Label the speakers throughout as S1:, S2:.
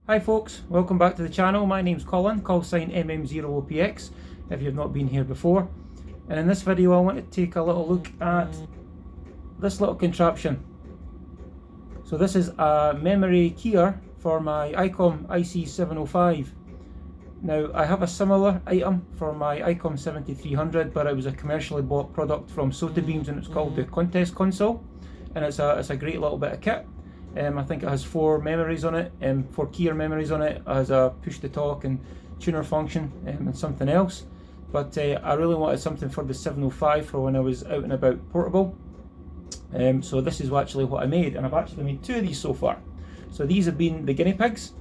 S1: Hi folks, welcome back to the channel. My name's Colin, call sign MM0OPX if you've not been here before. And in this video I want to take a little look at this little contraption. So this is a memory keyer for my Icom IC-705. Now I have a similar item for my Icom 7300, but it was a commercially bought product from Soldering and it's called the Contest console, and it's a great little bit of kit. I think it has 4 memories on it, 4 keyer memories on it. It has a push to talk and tuner function and something else. But I really wanted something for the 705 for when I was out and about portable. So this is actually what I made, and I've actually made 2 of these so far. So these have been the guinea pigs.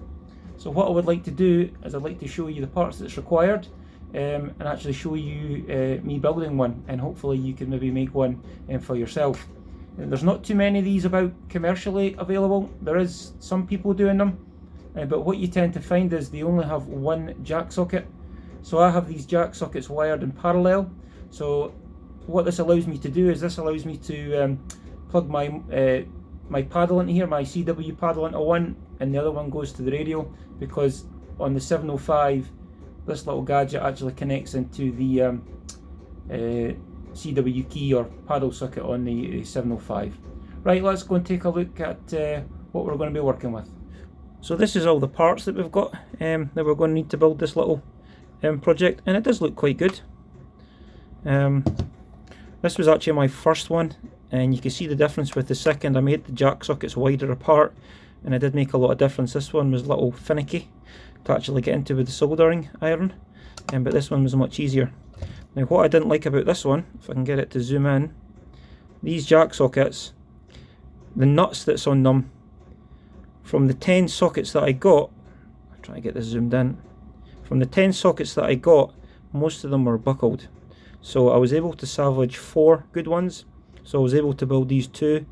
S1: So what I would like to do is I'd like to show you the parts that's required and actually show you me building one, and hopefully you can maybe make one for yourself. There's not too many of these about commercially available. There is some people doing them, but what you tend to find is they only have one jack socket. So I have these jack sockets wired in parallel. So what this allows me to do is this allows me to plug my my paddle in here, my CW paddle into one, and the other one goes to the radio, because on the 705 this little gadget actually connects into the CW key or paddle socket on the 705. Right, let's go and take a look at what we're going to be working with. So this is all the parts that we've got that we're going to need to build this little project, and it does look quite good. This was actually my first one, and you can see the difference with the second. I made the jack sockets wider apart, and it did make a lot of difference. This one was a little finicky to actually get into with the soldering iron, but this one was much easier. Now what I didn't like about this one, if I can get it to zoom in, these jack sockets, the nuts that's on them, from the 10 sockets that I got, I'll try to get this zoomed in, from the 10 sockets that I got, most of them were buckled. So I was able to salvage 4 good ones, so I was able to build these two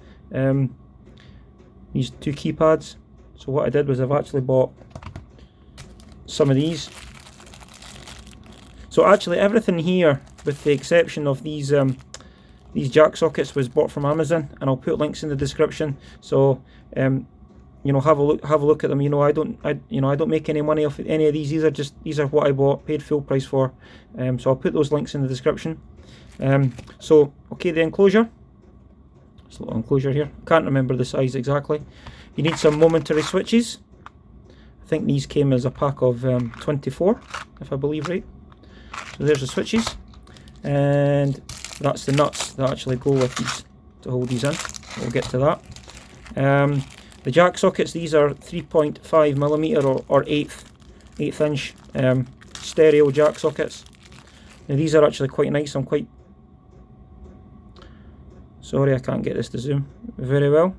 S1: keypads. So what I did was I've actually bought some of these. So actually everything here, with the exception of these jack sockets, was bought from Amazon, and I'll put links in the description. So you know, have a look at them. You know, I don't make any money off any of these. These are what I bought, paid full price for. So I'll put those links in the description. So okay, the enclosure. This little enclosure here. Can't remember the size exactly. You need some momentary switches. I think these came as a pack of 24, if I believe right. So there's the switches, and that's the nuts that actually go with these to hold these in. We'll get to that. The jack sockets, these are 3.5mm or 1/8 inch stereo jack sockets. Now these are actually quite nice. I'm quite sorry I can't get this to zoom very well.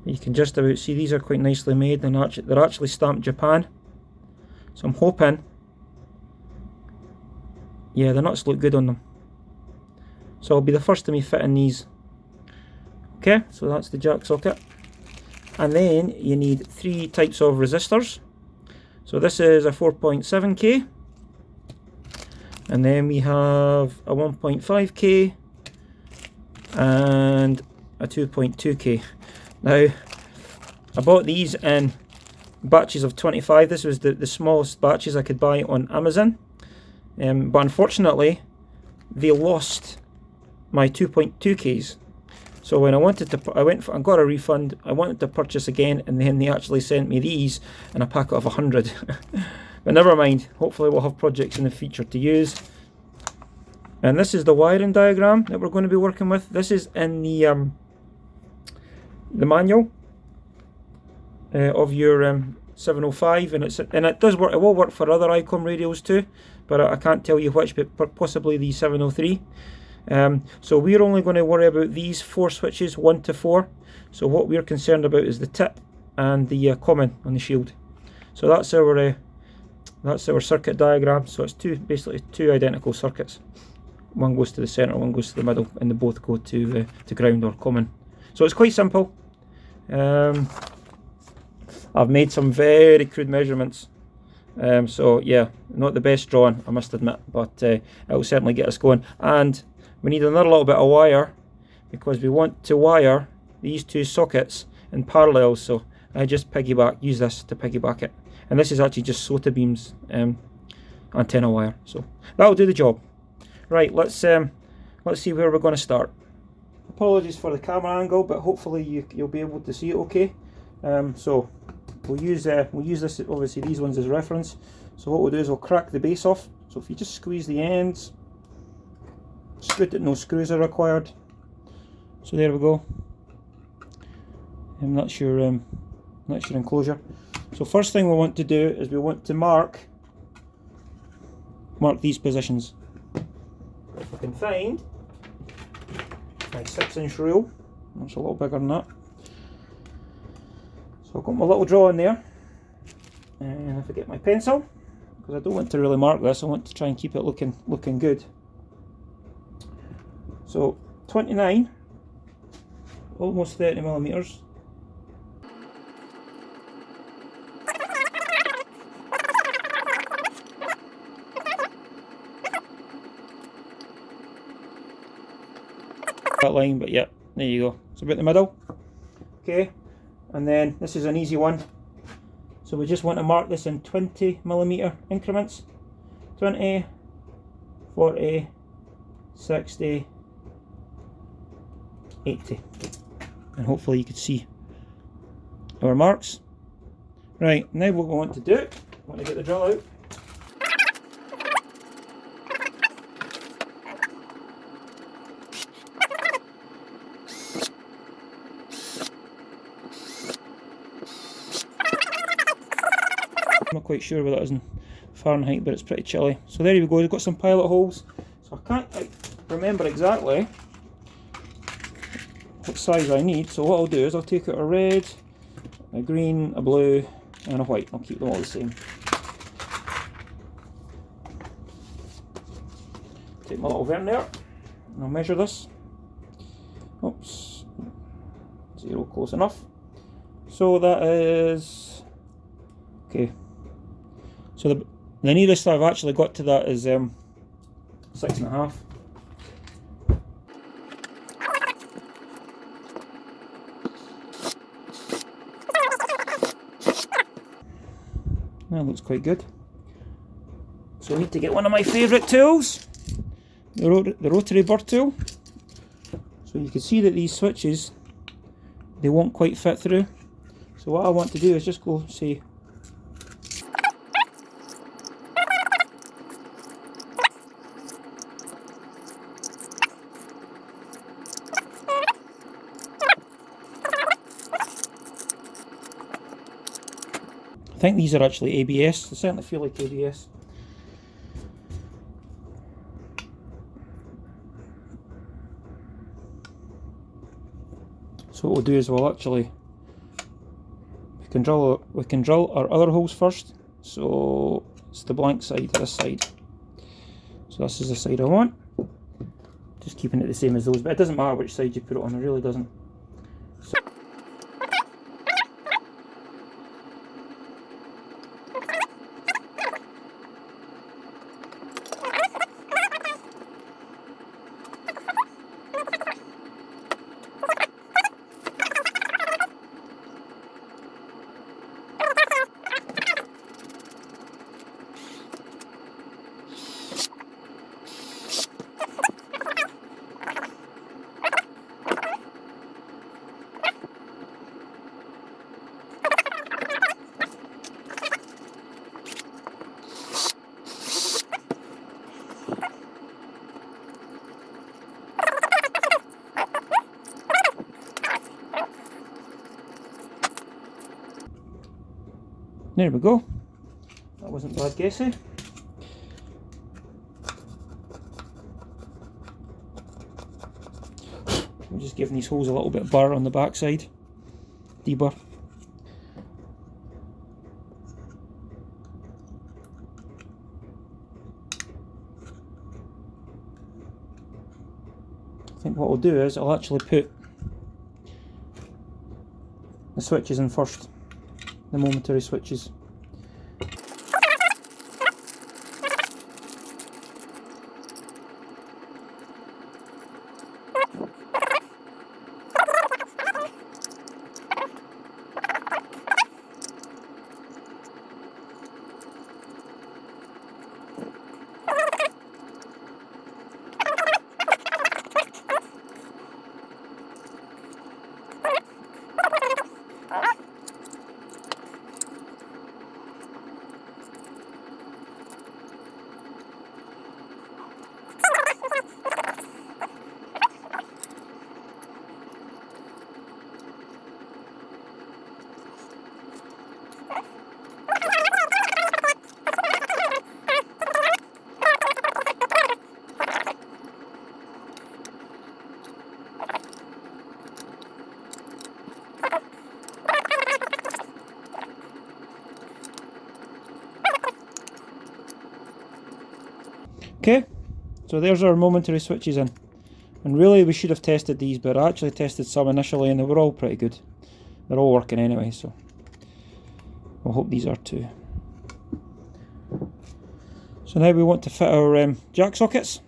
S1: You can just about see these are quite nicely made, and they're actually stamped Japan. So I'm hoping, yeah, the nuts look good on them. So I'll be the first to me fitting these. Okay, so that's the jack socket. And then you need 3 types of resistors. So this is a 4.7K. And then we have a 1.5K and a 2.2K. Now, I bought these in batches of 25. This was the smallest batches I could buy on Amazon, but unfortunately they lost my 2.2Ks. So when I wanted to, I got a refund. I wanted to purchase again, and then they actually sent me these in a packet of 100. But never mind, hopefully we'll have projects in the future to use. And this is the wiring diagram that we're going to be working with. This is in the manual of your 705, and it does work. It will work for other Icom radios too, but I can't tell you which, but possibly the 703. So we're only going to worry about these 4 switches, 1 to 4. So what we're concerned about is the tip and the common on the shield. So that's our circuit diagram. So it's basically two identical circuits. One goes to the center, one goes to the middle, and they both go to ground or common. So it's quite simple. I've made some very crude measurements, so yeah, not the best drawing, I must admit, but it will certainly get us going. And we need another little bit of wire, because we want to wire these 2 sockets in parallel, so I just use this to piggyback it. And this is actually just SOTA beams antenna wire, so that'll do the job. Right, let's see where we're going to start. Apologies for the camera angle, but hopefully you'll be able to see it okay. So we'll use this, obviously these ones as reference. So what we'll do is we'll crack the base off. So if you just squeeze the ends, it's good that no screws are required. So there we go. And that's your enclosure. So first thing we want to do is we want to mark these positions. If I can find my 6-inch rule, that's a little bigger than that. So I've got my little drawing there, and if I get my pencil, because I don't want to really mark this, I want to try and keep it looking good. So 29, almost 30 millimeters. That line, but yeah, there you go. It's about the middle. Okay, and then this is an easy one. So we just want to mark this in 20 millimeter increments. 20, 40, 60, 80. And hopefully you can see our marks. Right, now what we want to do, want to get the drill out. I'm not quite sure what that is in Fahrenheit, but it's pretty chilly. So there you go, we've got some pilot holes. So I can't remember exactly what size I need, so what I'll do is I'll take out a red, a green, a blue and a white. I'll keep them all the same. Take my little vernier and I'll measure this. Oops, 0 close enough. So that is, okay, so the nearest I've actually got to that is 6.5. That looks quite good. So I need to get one of my favourite tools, the rotary burr tool. So you can see that these switches, they won't quite fit through. So what I want to do is just go, say, I think these are actually ABS, they certainly feel like ABS. So what we'll do is we'll actually, we can drill our other holes first. So it's the blank side, this side. So this is the side I want. Just keeping it the same as those, but it doesn't matter which side you put it on, it really doesn't. So there we go. That wasn't bad guessing. I'm just giving these holes a little bit of burr on the back side. Deburr. I think what I'll do is I'll actually put the switches in first. The momentary switches. Okay, so there's our momentary switches in. And really we should have tested these, but I actually tested some initially and they were all pretty good. They're all working anyway, so I hope these are too. So now we want to fit our jack sockets.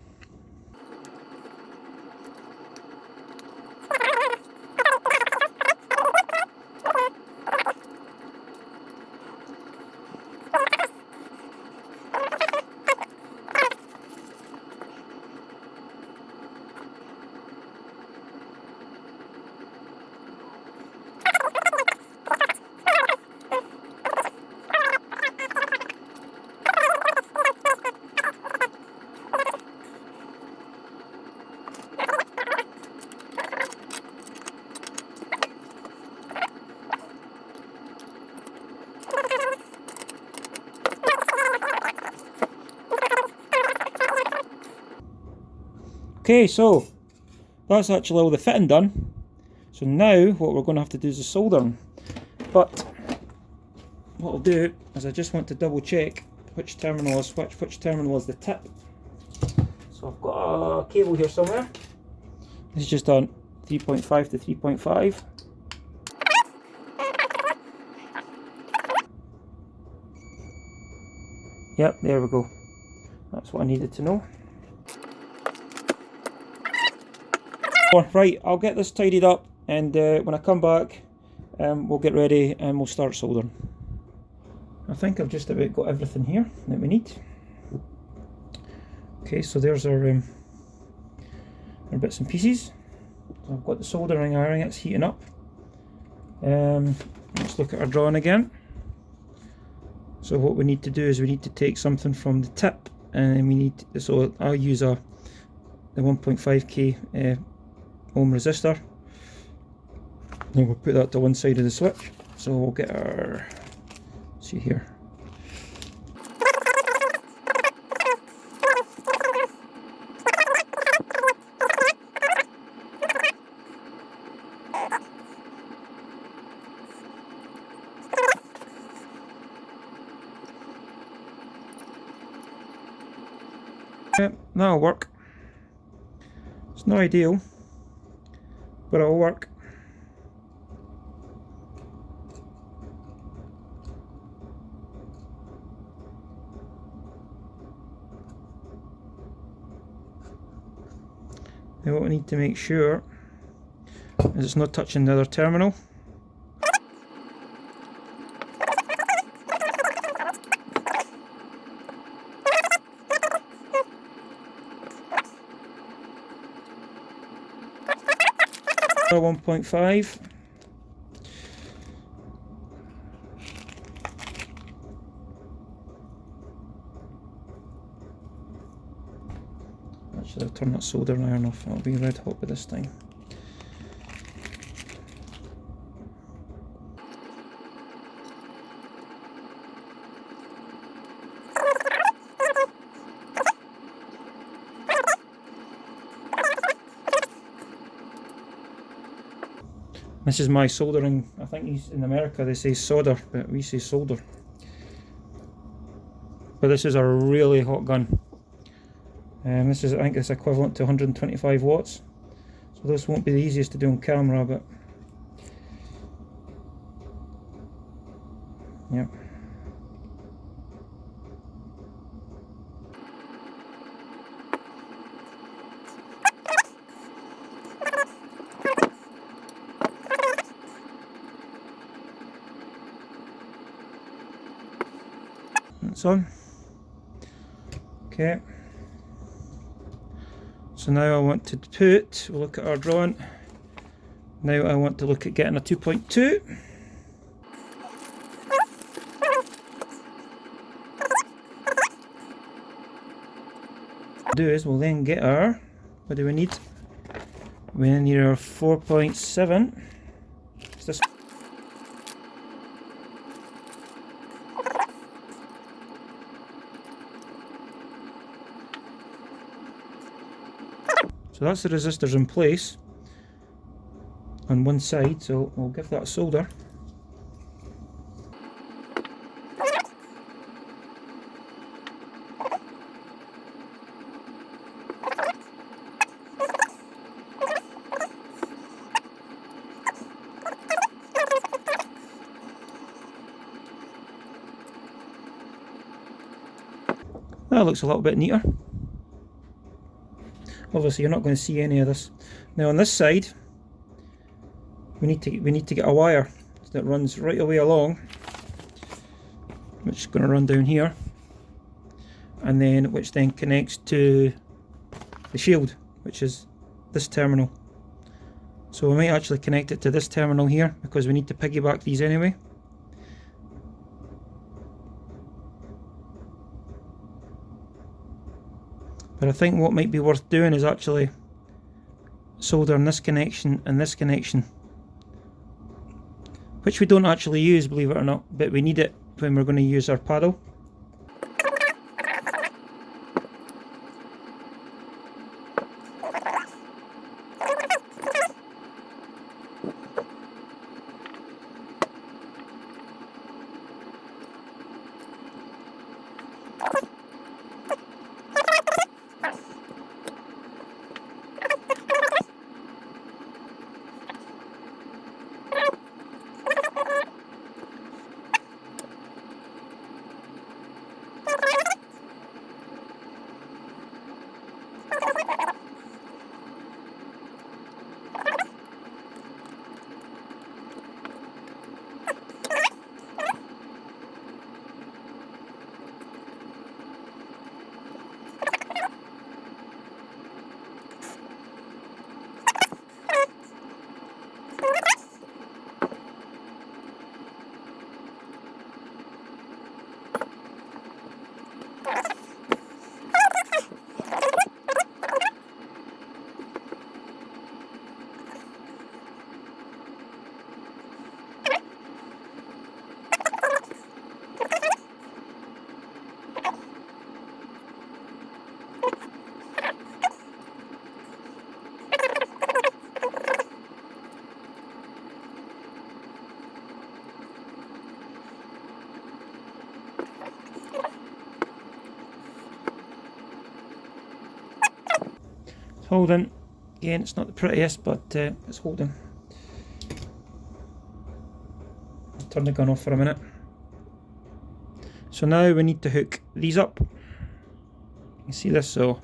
S1: Okay, so that's actually all the fitting done. So now what we're going to have to do is the soldering. But what I'll do is I just want to double check which terminal is which terminal is the tip. So I've got a cable here somewhere. This is just on 3.5 to 3.5. Yep, there we go. That's what I needed to know. Right, I'll get this tidied up, and when I come back we'll get ready and we'll start soldering. I think I've just about got everything here that we need. Okay, so there's our bits and pieces. So I've got the soldering iron, it's heating up. Let's look at our drawing again. So what we need to do is we need to take something from the tip, and we need to, so I'll use the 1.5k ohm resistor, and we'll put that to one side of the switch. So we'll get our, see here, that'll work. It's not ideal, but it'll work. Now what we need to make sure is it's not touching the other terminal. So 1.5. Actually, I'll turn that soldering iron off. It'll be red hot by this time. This is my soldering. I think in America they say solder, but we say solder. But this is a really hot gun. This is, I think it's equivalent to 125 watts. So this won't be the easiest to do on camera, but yeah. That's on. Okay. So now I want to put, we'll look at our drawing. Now I want to look at getting a 2.2. What we'll do is we'll then get our, what do we need? We need our 4.7. It's this. So that's the resistors in place on one side, so we'll give that a solder. That looks a little bit neater. Obviously you're not going to see any of this. Now on this side we need to get a wire that runs right away along, which is going to run down here, and then which then connects to the shield, which is this terminal. So we might actually connect it to this terminal here because we need to piggyback these anyway. But I think what might be worth doing is actually soldering this connection and this connection, which we don't actually use, believe it or not, but we need it when we're going to use our paddle. Holding. Again, it's not the prettiest, but it's holding. I'll turn the gun off for a minute. So now we need to hook these up. You can see this, so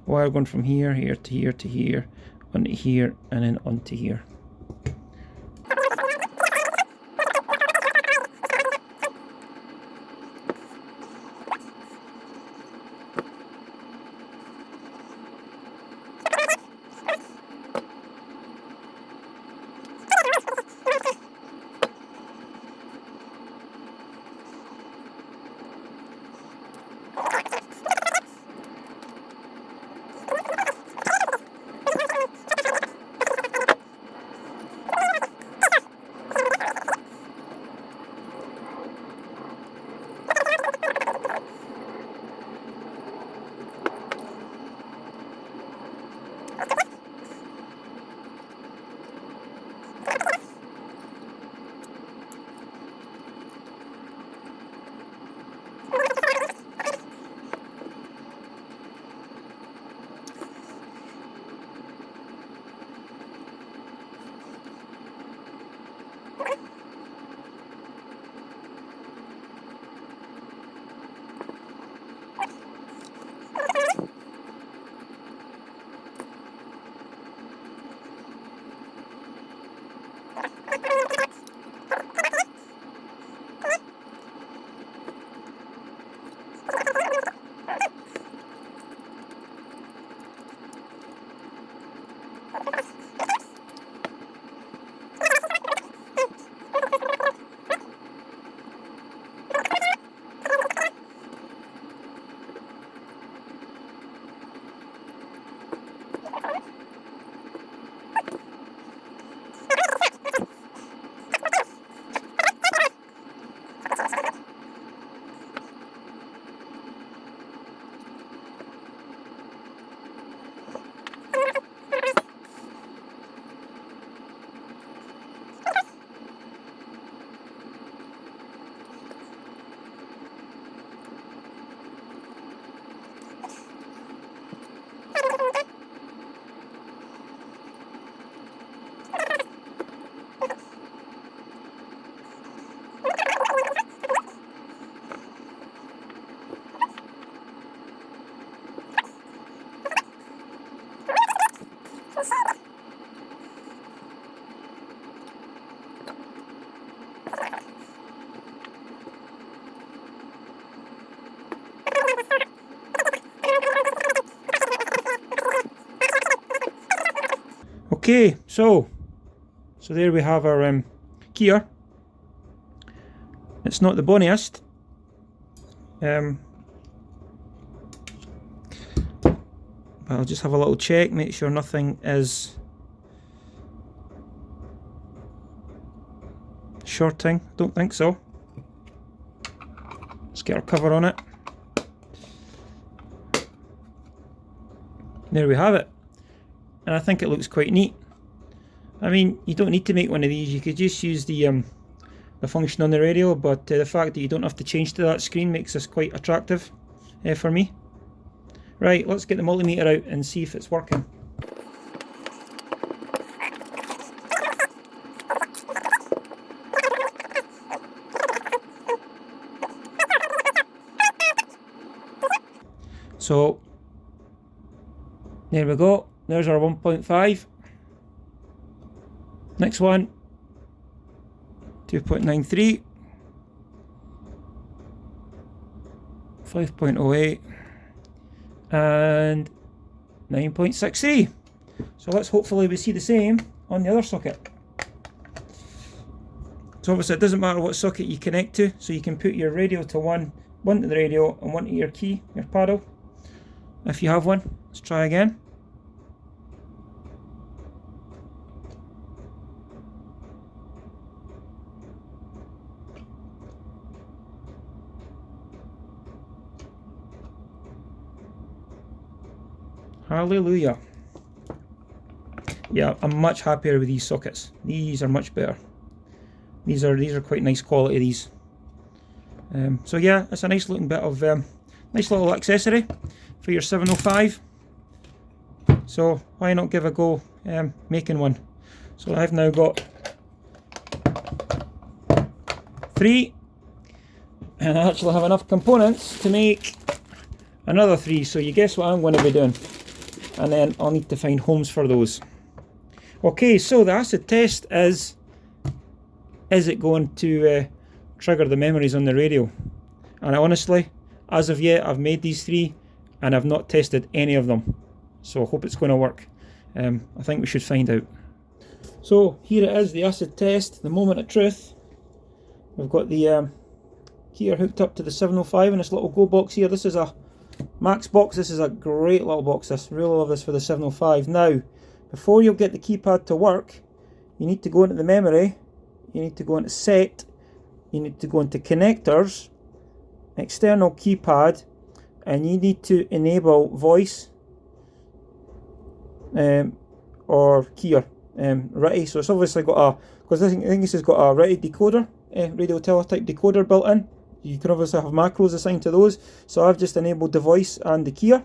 S1: wire going from here, here to here to here, onto here, and then onto here. Okay, so there we have our gear. It's not the bonniest. But I'll just have a little check, make sure nothing is shorting. Don't think so. Let's get our cover on it. There we have it. And I think it looks quite neat. I mean, you don't need to make one of these. You could just use the function on the radio, but the fact that you don't have to change to that screen makes this quite attractive for me. Right, let's get the multimeter out and see if it's working. So there we go. There's our 1.5. Next one, 2.93, 5.08, and 9.63. So let's hopefully we see the same on the other socket. So obviously it doesn't matter what socket you connect to, so you can put your radio to one to the radio and one to your key, your paddle, if you have one. Let's try again. Hallelujah. Yeah, I'm much happier with these sockets. These are much better. These are quite nice quality, these. So yeah, it's a nice looking bit of nice little accessory for your 705. So why not give a go making one? So I've now got 3, and I actually have enough components to make another 3. So you guess what I'm going to be doing, and then I'll need to find homes for those. Okay, so the acid test is it going to trigger the memories on the radio? And honestly, as of yet, I've made these 3 and I've not tested any of them. So I hope it's going to work. I think we should find out. So here it is, the acid test, the moment of truth. We've got the gear hooked up to the 705 in this little go box here. This is a Max box. This is a great little box. This, really love this for the 705. Now, before you'll get the keypad to work, you need to go into the memory, you need to go into set, you need to go into connectors, external keypad, and you need to enable voice or keyer RTTY. So it's obviously got a, because I think this has got a RTTY decoder, radio teletype decoder built in. You can obviously have macros assigned to those. So I've just enabled the voice and the keyer.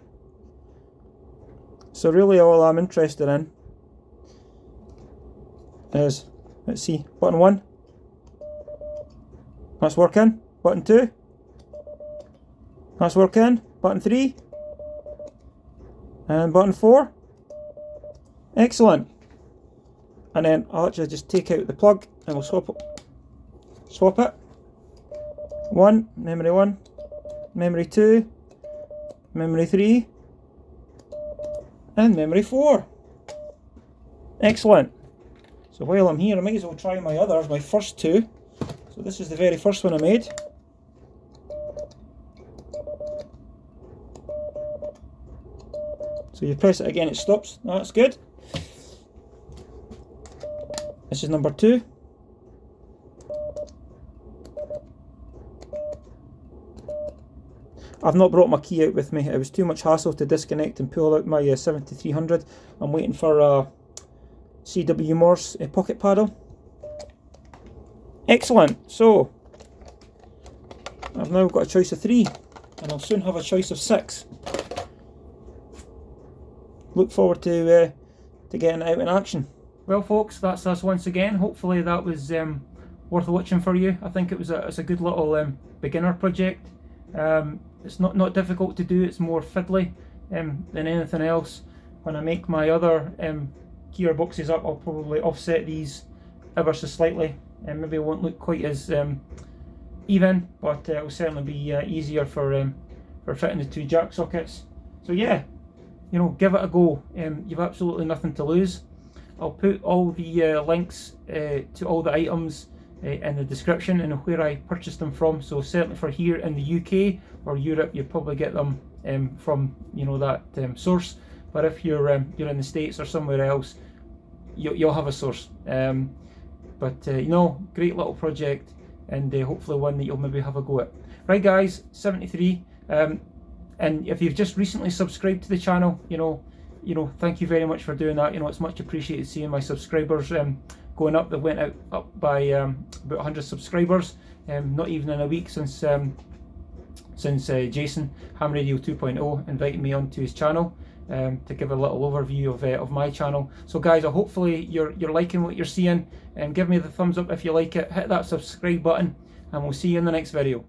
S1: So really all I'm interested in is, let's see, button 1. That's working. Button 2. That's working. Button 3. And button 4. Excellent. And then I'll actually just take out the plug and we'll swap it. 1, memory 1, memory 2, memory 3, and memory 4. Excellent. So while I'm here, I might as well try my others, my first 2. So this is the very first one I made. So you press it again, it stops. Oh, that's good. This is number 2. I've not brought my key out with me. It was too much hassle to disconnect and pull out my 7300. I'm waiting for a CW Morse pocket paddle. Excellent. So I've now got a choice of 3, and I'll soon have a choice of 6. Look forward to getting it out in action. Well, folks, that's us once again. Hopefully that was worth watching for you. I think it's a good little beginner project. It's not difficult to do. It's more fiddly than anything else. When I make my other gearboxes up, I'll probably offset these ever so slightly, and maybe it won't look quite as even, but it will certainly be easier for fitting the 2 jack sockets. So yeah, you know, give it a go. You've absolutely nothing to lose. I'll put all the links to all the items in the description and where I purchased them from. So certainly for here in the UK or Europe, you probably get them from, you know, that source. But if you're in the States or somewhere else, you'll have a source. You know, great little project, and hopefully one that you'll maybe have a go at. Right guys, 73. And if you've just recently subscribed to the channel, you know, thank you very much for doing that. You know, it's much appreciated seeing my subscribers going up. They went up by about 100 subscribers, not even in a week since Jason, Ham Radio 2.0, invited me onto his channel to give a little overview of my channel. So guys, hopefully you're liking what you're seeing, and give me the thumbs up if you like it. Hit that subscribe button, and we'll see you in the next video.